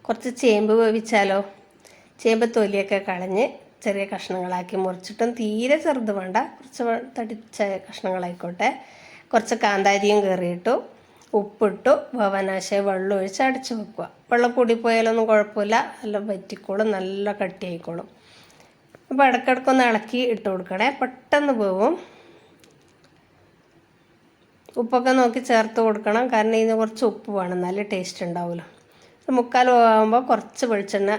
കുറച്ച് ചേമ്പ് വേവിച്ചാലോ? ചേമ്പ് തൊലിയൊക്കെ കളഞ്ഞ് ചെറിയ കഷ്ണങ്ങളാക്കി മുറിച്ചിട്ടും തീരെ ചെറുത് വേണ്ട, കുറച്ച് തടിച്ച കഷ്ണങ്ങളായിക്കോട്ടെ. കുറച്ച് കാന്താരിയും കയറിയിട്ടു, ഉപ്പിട്ടു, വേവാനാശം വെള്ളം ഒഴിച്ച് അടച്ചു വെക്കുക. വെള്ളം കൂടിപ്പോയാലൊന്നും കുഴപ്പമില്ല, എല്ലാം വറ്റിക്കോളും, നല്ല കട്ടിയായിക്കോളും. അപ്പോൾ ഇടയ്ക്കിടയ്ക്കൊന്ന് ഇളക്കി ഇട്ട് കൊടുക്കണേ, പെട്ടെന്ന് വേവും. ഉപ്പൊക്കെ നോക്കി ചേർത്ത് കൊടുക്കണം, കാരണം ഇതിന് കുറച്ച് ഉപ്പ് വേണം, നല്ല ടേസ്റ്റ് ഉണ്ടാവുമല്ലോ. 3/4 വേവാകുമ്പോൾ കുറച്ച് വെളിച്ചെണ്ണ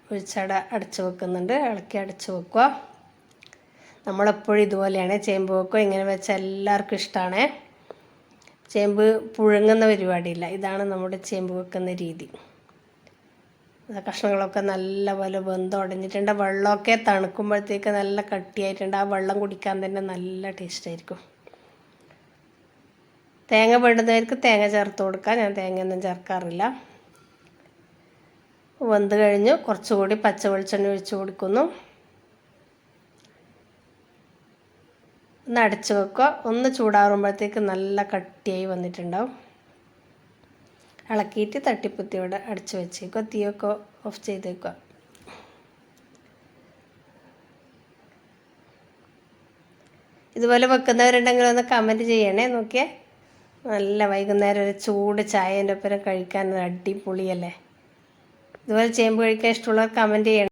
ഒഴിച്ചട അടച്ചു വെക്കുന്നുണ്ട്, ഇളക്കി അടച്ചു വെക്കുക. നമ്മളെപ്പോഴും ഇതുപോലെയാണ് ചേമ്പ് വെക്കുക, ഇങ്ങനെ വെച്ചാൽ എല്ലാവർക്കും ഇഷ്ടമാണ്. ചേമ്പ് പുഴുങ്ങുന്ന പരിപാടിയില്ല, ഇതാണ് നമ്മുടെ ചേമ്പ് വെക്കുന്ന രീതി. കഷ്ണങ്ങളൊക്കെ നല്ലപോലെ വെന്തുടഞ്ഞിട്ടുണ്ട്, വെള്ളമൊക്കെ തണുക്കുമ്പോഴത്തേക്ക് നല്ല കട്ടിയായിട്ടുണ്ട്. ആ വെള്ളം കുടിക്കാൻ തന്നെ നല്ല ടേസ്റ്റായിരിക്കും. തേങ്ങ വേണ്ടുന്നവർക്ക് തേങ്ങ ചേർത്ത് കൊടുക്കാം, ഞാൻ തേങ്ങയൊന്നും ചേർക്കാറില്ല. വെന്ത് കഴിഞ്ഞ് കുറച്ചുകൂടി പച്ച വെളിച്ചെണ്ണ ഒഴിച്ച് കൊടുക്കുന്നു. ഒന്ന് അടച്ച് വെക്കുക, ഒന്ന് ചൂടാറുമ്പോഴത്തേക്ക് നല്ല കട്ടിയായി വന്നിട്ടുണ്ടാവും. ഇളക്കിയിട്ട് തട്ടിപ്പുത്തിയോടെ അടച്ച് വെച്ചേക്കുക, തീയൊക്കെ ഓഫ് ചെയ്തേക്കുക. ഇതുപോലെ വെക്കുന്നവരുണ്ടെങ്കിൽ ഒന്ന് കമൻറ്റ് ചെയ്യണേ. നോക്കിയേ, നല്ല വൈകുന്നേരം ഒരു ചൂട് ചായേൻ്റെ ഒപ്പം കഴിക്കാൻ അടിപൊളിയല്ലേ. ഇതുപോലെ ചേമ്പ് കഴിക്കാൻ ഇഷ്ടമുള്ളവർ കമൻറ്റ് ചെയ്യണം.